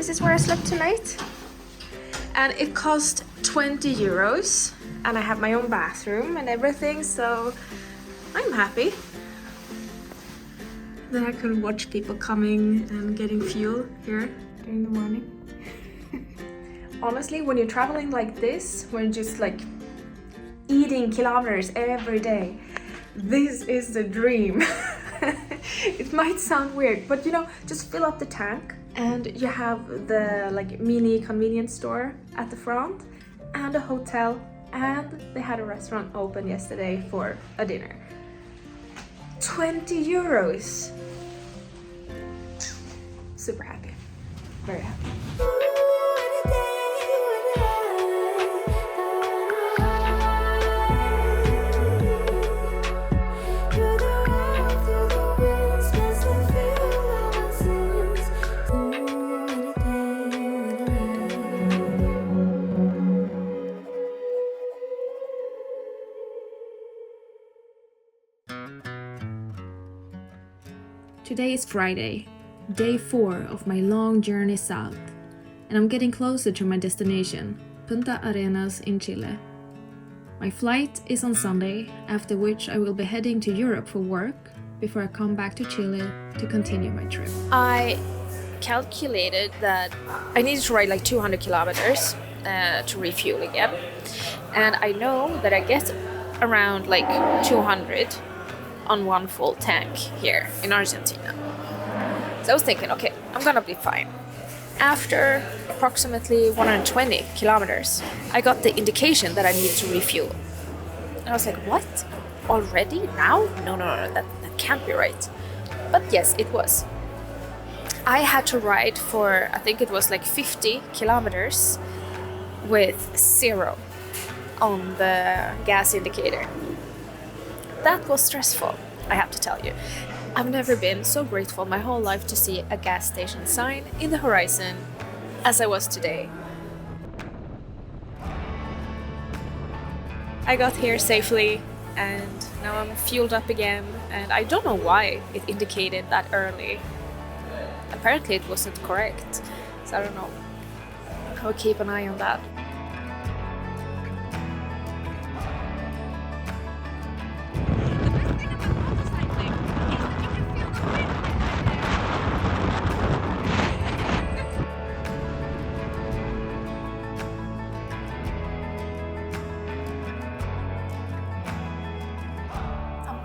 this is where I slept tonight. And it cost 20 euros. And I have my own bathroom and everything, so I'm happy. Then I can watch people coming and getting fuel here during the morning. Honestly, when you're traveling like this, when you're just like eating kilometers every day, this is the dream. It might sound weird, but you know, just fill up the tank and you have the like mini convenience store at the front and a hotel, and they had a restaurant open yesterday for a dinner. 20 euros. Super happy. Very happy. Today is Friday, day 4 of my long journey south, and I'm getting closer to my destination, Punta Arenas in Chile. My flight is on Sunday, after which I will be heading to Europe for work before I come back to Chile to continue my trip. I calculated that I needed to ride like 200 kilometers to refuel again, and I know that I get around like 200 on one full tank here in Argentina. So I was thinking, okay, I'm gonna be fine. After approximately 120 kilometers, I got the indication that I needed to refuel. And I was like, what? Already? Now? No, that can't be right. But yes, it was. I had to ride for, I think it was like 50 kilometers with 0 on the gas indicator. That was stressful, I have to tell you. I've never been so grateful my whole life to see a gas station sign in the horizon as I was today. I got here safely and now I'm fueled up again, and I don't know why it indicated that early. Apparently it wasn't correct, so I don't know. I'll keep an eye on that.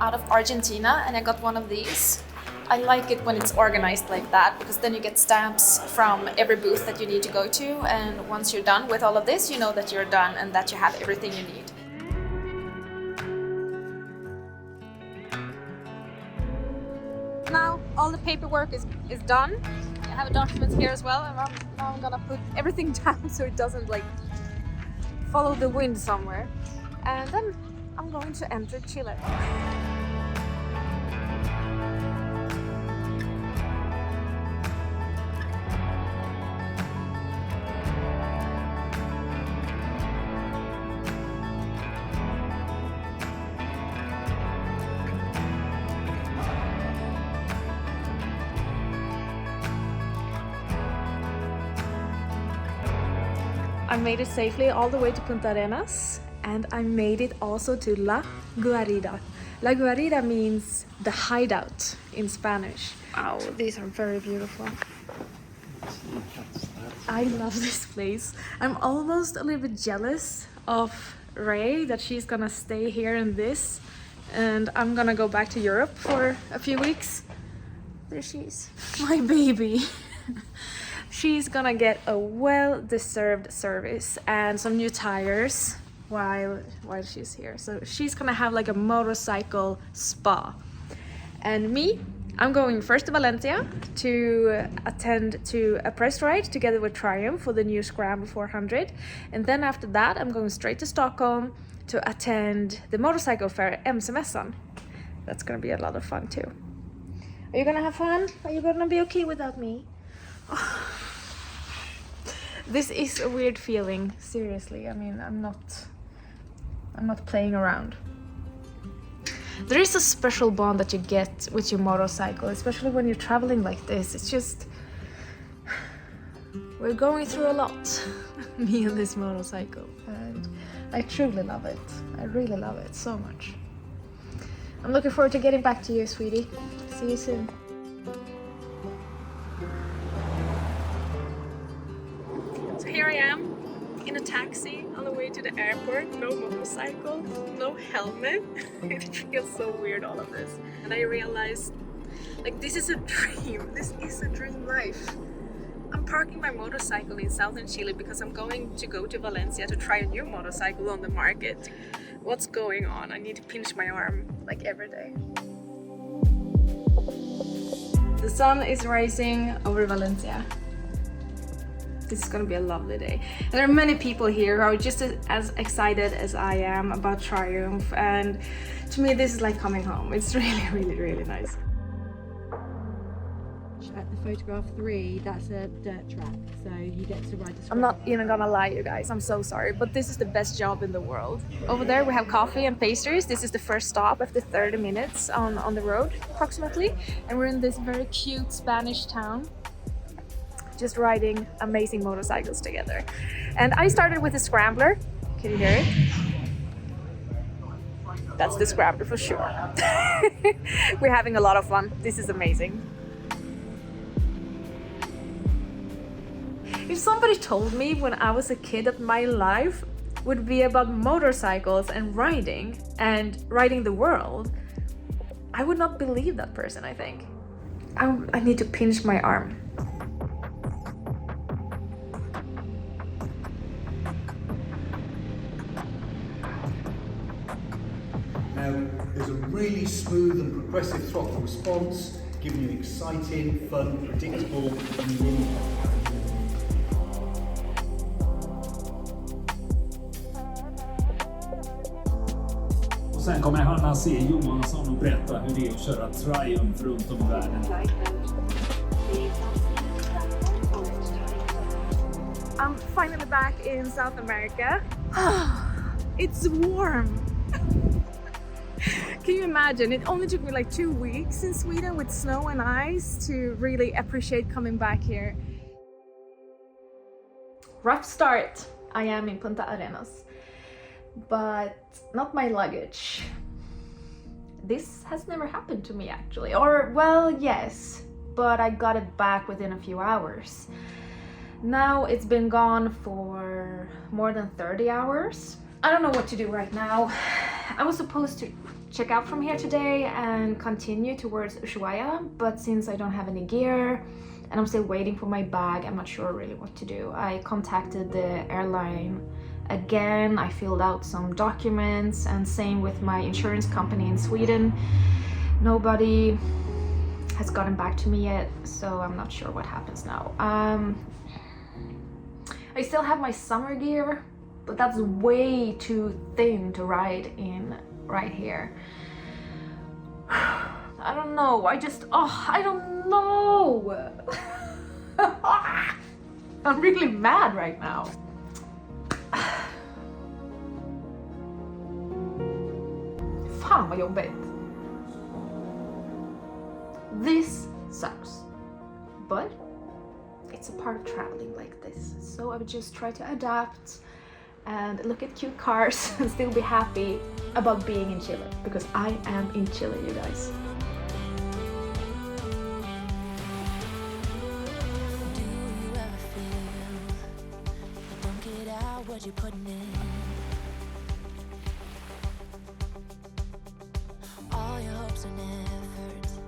Out of Argentina, and I got one of these. I like it when it's organized like that, because then you get stamps from every booth that you need to go to, and once you're done with all of this, you know that you're done and that you have everything you need. Now all the paperwork is done. I have documents here as well, and now I'm gonna put everything down so it doesn't like follow the wind somewhere, and then I'm going to enter Chile. I made it safely all the way to Punta Arenas, and I made it also to La Guarida. La Guarida means the hideout in Spanish. Wow, these are very beautiful. I love this place. I'm almost a little bit jealous of Ray that she's gonna stay here in this, and I'm gonna go back to Europe for a few weeks. There she is, my baby. She's gonna get a well-deserved service and some new tires while she's here. So she's gonna have like a motorcycle spa. And me, I'm going first to Valencia to attend to a press ride together with Triumph for the new Scrambler 400. And then after that, I'm going straight to Stockholm to attend the motorcycle fair MC-mässan. That's gonna be a lot of fun too. Are you gonna have fun? Are you gonna be okay without me? Oh. This is a weird feeling, seriously. I mean, I'm not playing around. There is a special bond that you get with your motorcycle, especially when you're traveling like this. It's just, We're going through a lot, me and this motorcycle, and I truly love it. I really love it so much. I'm looking forward to getting back to you, sweetie. See you soon. So here I am in a taxi on the way to the airport. No motorcycle, no helmet. It feels so weird, all of this. And I realized, like, this is a dream. This is a dream life. I'm parking my motorcycle in southern Chile because I'm going to Valencia to try a new motorcycle on the market. What's going on? I need to pinch my arm like every day. The sun is rising over Valencia. This is gonna be a lovely day. And there are many people here who are just as excited as I am about Triumph, and to me this is like coming home. It's really nice. At the photograph 3, that's a dirt track, so you get to ride the I'm not even gonna lie, you guys, I'm so sorry, but this is the best job in the world. Over there we have coffee and pastries. This is the first stop after 30 minutes on the road, approximately. And we're in this very cute Spanish town, just riding amazing motorcycles together. And I started with a Scrambler. Can you hear it? That's the Scrambler for sure. We're having a lot of fun. This is amazing. If somebody told me when I was a kid that my life would be about motorcycles and riding the world, I would not believe that person, I think. I need to pinch my arm. Now, there's a really smooth and progressive throttle response, giving you exciting, fun, predictable, and really Sen kommer Hanna C, Johansson och berätta hur det är att köra Triumph runt om i världen. I'm finally back in South America. It's warm. Can you imagine? It only took me like 2 weeks in Sweden with snow and ice to really appreciate coming back here. Rough start. I am in Punta Arenas. But not my luggage. This has never happened to me actually. Or, well, yes, but I got it back within a few hours. Now it's been gone for more than 30 hours. I don't know what to do right now. I was supposed to check out from here today and continue towards Ushuaia, but since I don't have any gear and I'm still waiting for my bag, I'm not sure really what to do. I contacted the airline again. I filled out some documents, and same with my insurance company in Sweden. Nobody has gotten back to me yet, so I'm not sure what happens now. I still have my summer gear, but that's way too thin to ride in right here. I don't know, I don't know. I'm really mad right now. Fan vad jobbigt. This sucks, but it's a part of traveling like this. So I would just try to adapt and look at cute cars and still be happy about being in Chile, because I am in Chile, you guys. What you're putting in, all your hopes and efforts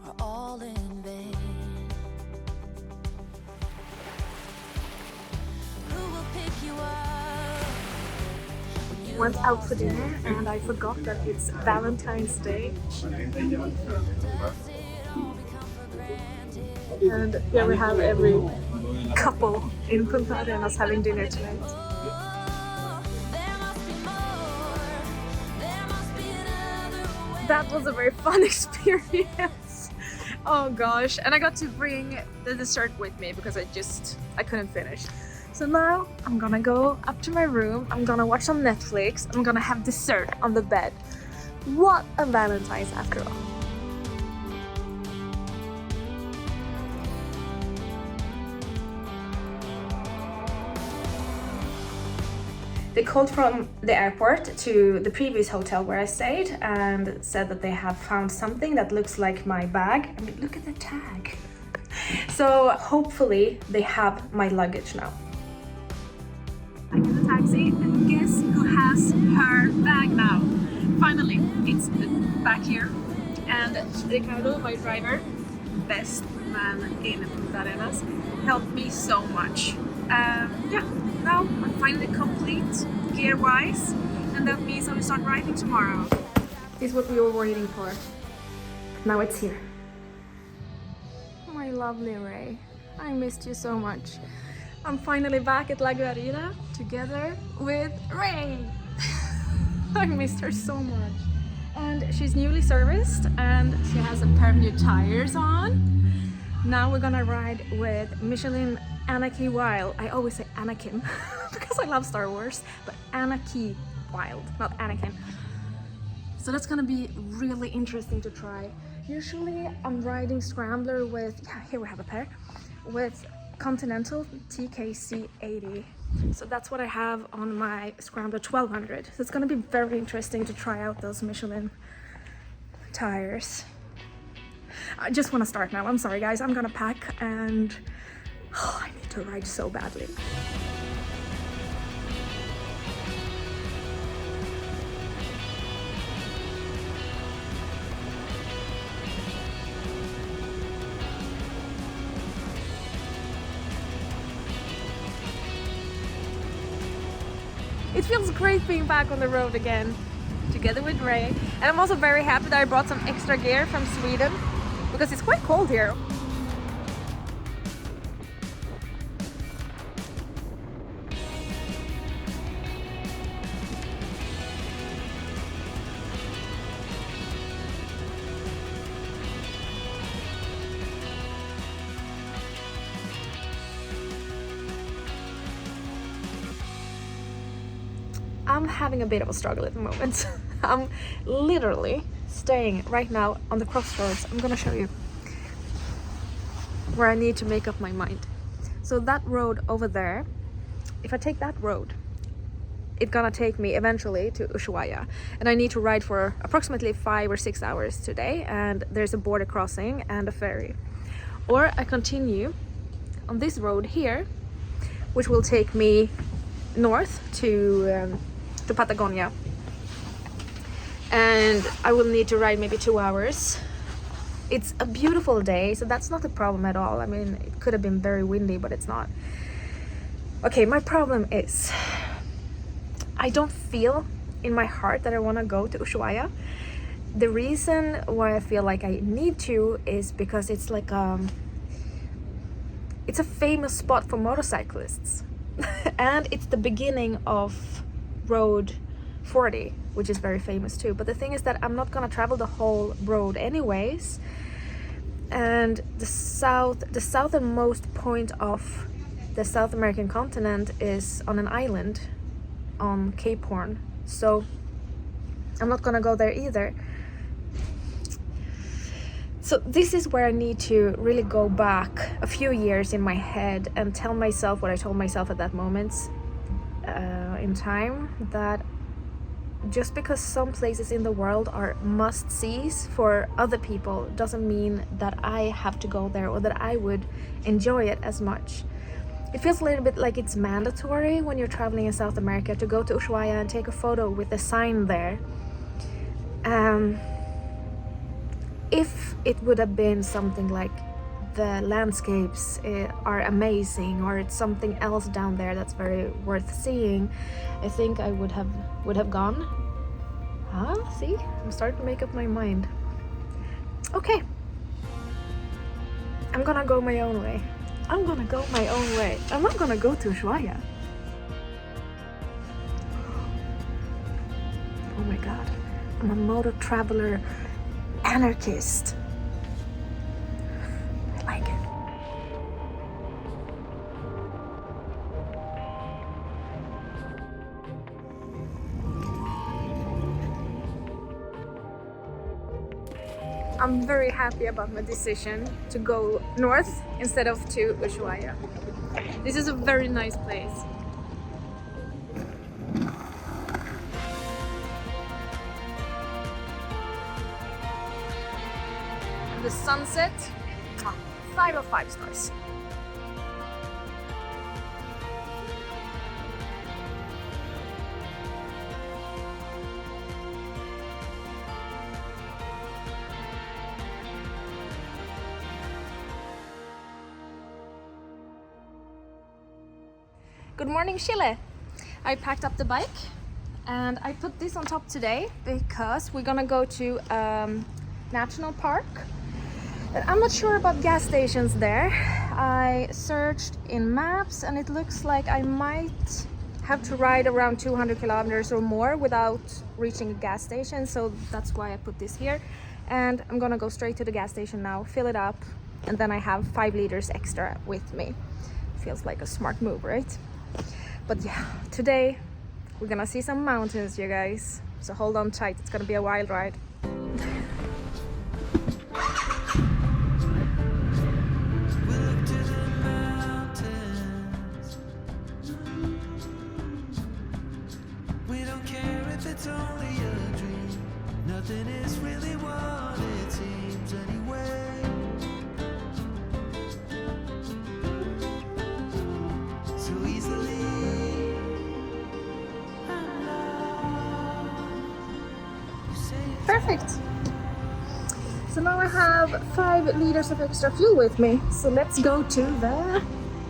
are all in vain. Who will pick you up? Went out for dinner and I forgot that it's Valentine's Day. And here we have every couple in Punta Arenas having dinner tonight. That was a very fun experience. Oh gosh, and I got to bring the dessert with me because I couldn't finish. So now I'm gonna go up to my room, I'm gonna watch some Netflix, I'm gonna have dessert on the bed. What a Valentine's after all. They called from the airport to the previous hotel where I stayed and said that they have found something that looks like my bag. I mean, look at the tag. So hopefully they have my luggage now. I get a taxi and guess who has her bag now? Finally, it's back here. And Ricardo, my driver, best man in Punta Arenas, helped me so much. Yeah, now I'm finally complete gear-wise, and that means I will start riding tomorrow. This is what we were waiting for. Now it's here. My lovely Ray, I missed you so much. I'm finally back at La Guarida together with Ray. I missed her so much. And she's newly serviced and she has a pair of new tires on. Now we're gonna ride with Michelin Hanna C Wild. I always say Anakin because I love Star Wars, but Hanna C Wild, not Anakin. So that's gonna be really interesting to try. Usually I'm riding Scrambler with, yeah, here we have a pair, with Continental TKC 80. So that's what I have on my Scrambler 1200. So it's gonna be very interesting to try out those Michelin tires. I just wanna start now. I'm sorry guys, I'm gonna pack and I need to ride so badly. It feels great being back on the road again, together with Ray. And I'm also very happy that I brought some extra gear from Sweden, because it's quite cold here. I'm having a bit of a struggle at the moment. I'm literally staying right now on the crossroads. I'm gonna show you where I need to make up my mind. So that road over there, if I take that road, it's gonna take me eventually to Ushuaia, and I need to ride for approximately 5 or 6 hours today, and there's a border crossing and a ferry. Or I continue on this road here, which will take me north to Patagonia, and I will need to ride maybe 2 hours. It's a beautiful day, so that's not a problem at all. I mean, it could have been very windy, but it's not. Okay, my problem is I don't feel in my heart that I want to go to Ushuaia. The reason why I feel like I need to is because it's like it's a famous spot for motorcyclists and it's the beginning of road 40, which is very famous too. But the thing is that I'm not gonna travel the whole road anyways, and the southernmost point of the South American continent is on an island on Cape Horn, so I'm not gonna go there either. So this is where I need to really go back a few years in my head and tell myself what I told myself at that moment in time, that just because some places in the world are must-sees for other people doesn't mean that I have to go there or that I would enjoy it as much. It feels a little bit like it's mandatory when you're traveling in South America to go to Ushuaia and take a photo with the sign there. If it would have been something like the landscapes are amazing, or it's something else down there that's very worth seeing, I think I would have gone. See, I'm starting to make up my mind. Okay, I'm gonna go my own way. I'm gonna go my own way. I'm not gonna go to Ushuaia. Oh my god, I'm a motor traveler anarchist. I like it. I'm very happy about my decision to go north instead of to Ushuaia. This is a very nice place. sunset. 5 of 5 stars. Good morning, Chile. I packed up the bike and I put this on top today because we're gonna go to national park. And I'm not sure about gas stations there. I searched in maps and it looks like I might have to ride around 200 kilometers or more without reaching a gas station, so that's why I put this here. And I'm gonna go straight to the gas station now, fill it up, and then I have 5 liters extra with me. Feels like a smart move, right? But yeah, today we're gonna see some mountains, you guys. So hold on tight, it's gonna be a wild ride. We don't care if it's only a dream. Nothing is really what it seems anyway. So easily. Perfect. So now I have 5 liters of extra fuel with me. So let's go to the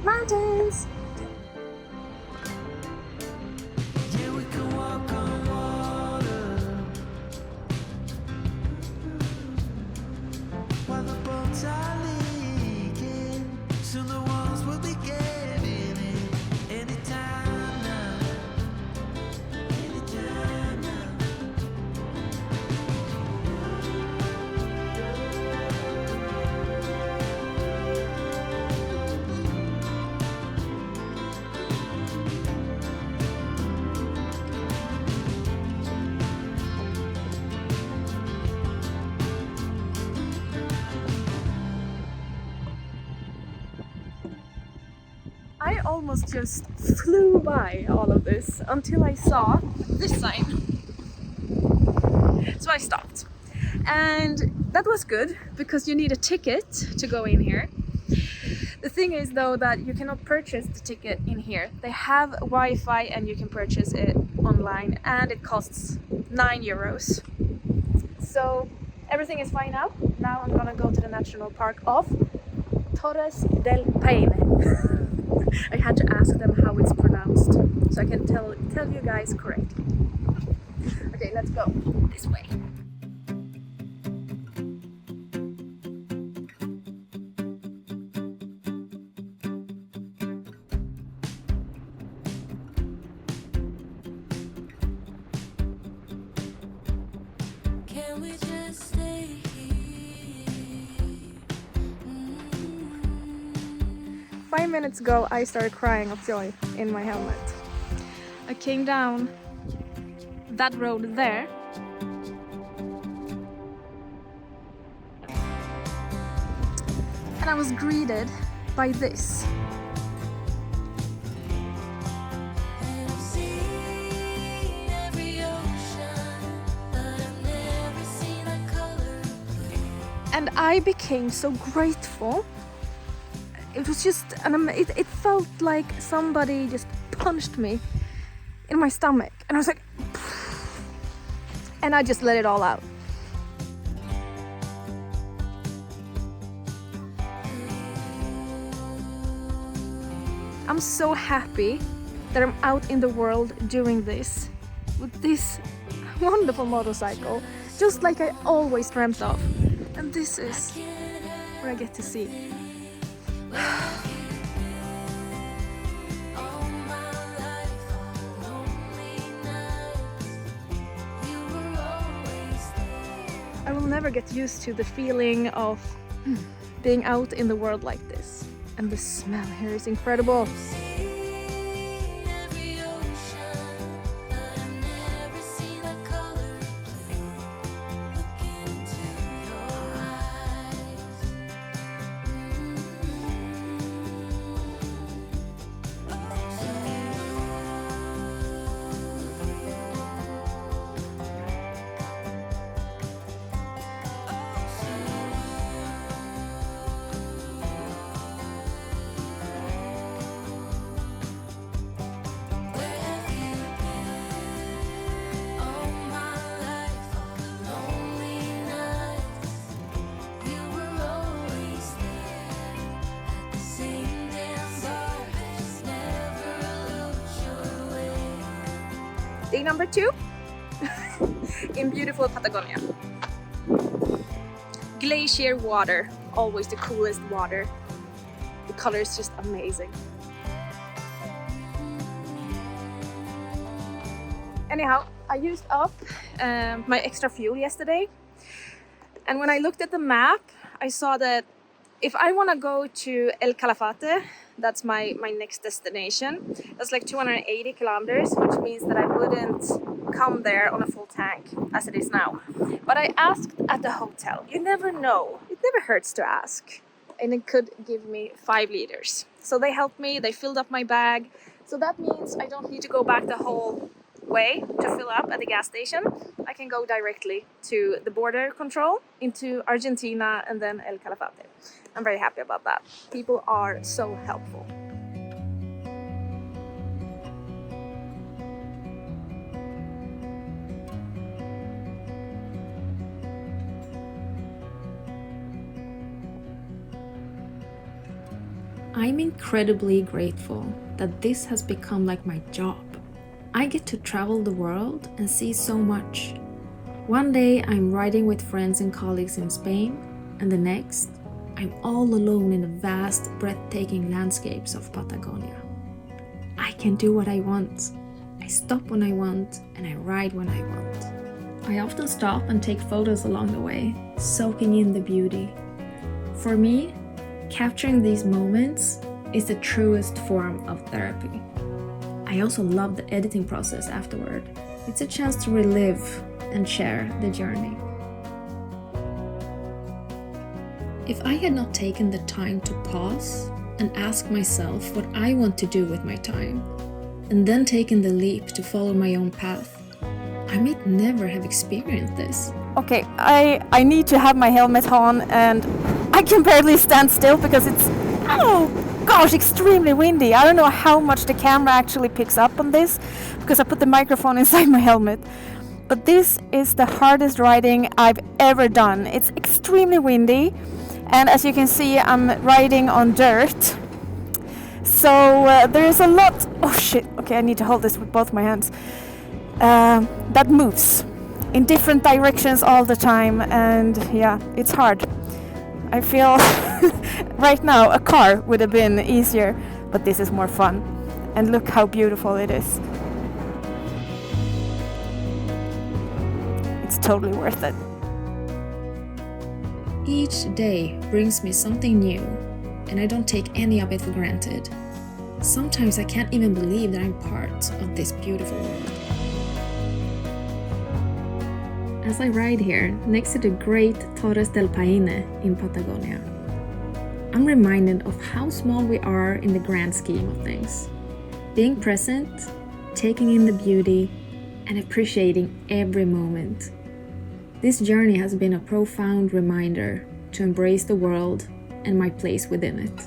mountains. Yeah, we can walk on water while the boats are leaking. Soon the walls will be giving in. Anytime now. Anytime now. I almost just flew by all of this until I saw this sign. So I stopped. And that was good because you need a ticket to go in here. The thing is though that you cannot purchase the ticket in here. They have Wi-Fi and you can purchase it online and it costs 9 euros. So everything is fine now. Now I'm gonna go to the national park of Torres del Paine. I had to ask them how it's pronounced so I can tell you guys correctly. Okay, let's go this way. Can we just stay here? 5 minutes ago, I started crying of joy in my helmet. I came down that road there. And I was greeted by this. And I've seen every ocean, but I've never seen a color. And I became so grateful. It was just, it felt like somebody just punched me in my stomach. And I was like, and I just let it all out. I'm so happy that I'm out in the world doing this with this wonderful motorcycle, just like I always dreamt of. And this is what I get to see. All my life, lonely nights, you were always there. I will never get used to the feeling of being out in the world like this. And the smell here is incredible. Seen every ocean, but I've never seen a color. Look into your eyes. Day number 2 in beautiful Patagonia. Glacier water, always the coolest water. The color is just amazing. Anyhow, I used up my extra fuel yesterday, and when I looked at the map, I saw that if I want to go to El Calafate, that's my next destination, that's like 280 kilometers, which means that I wouldn't come there on a full tank as it is now. But I asked at the hotel. You never know. It never hurts to ask. And it could give me 5 liters. So they helped me, they filled up my bag. So that means I don't need to go back the whole way to fill up at the gas station. I can go directly to the border control into Argentina and then El Calafate. I'm very happy about that. People are so helpful. I'm incredibly grateful that this has become like my job. I get to travel the world and see so much. One day I'm riding with friends and colleagues in Spain, and the next I'm all alone in the vast, breathtaking landscapes of Patagonia. I can do what I want. I stop when I want, and I ride when I want. I often stop and take photos along the way, soaking in the beauty. For me, capturing these moments is the truest form of therapy. I also love the editing process afterward. It's a chance to relive and share the journey. If I had not taken the time to pause and ask myself what I want to do with my time, and then taken the leap to follow my own path, I might never have experienced this. Okay, I need to have my helmet on, and I can barely stand still because it's, oh gosh, extremely windy. I don't know how much the camera actually picks up on this because I put the microphone inside my helmet. But this is the hardest riding I've ever done. It's extremely windy, and as you can see, I'm riding on dirt. So there is a lot, oh shit, okay, I need to hold this with both my hands, that moves in different directions all the time, and yeah, it's hard. I feel right now a car would have been easier, but this is more fun. And look how beautiful it is. It's totally worth it. Each day brings me something new, and I don't take any of it for granted. Sometimes I can't even believe that I'm part of this beautiful world. As I ride here, next to the great Torres del Paine in Patagonia, I'm reminded of how small we are in the grand scheme of things. Being present, taking in the beauty, and appreciating every moment. This journey has been a profound reminder to embrace the world and my place within it.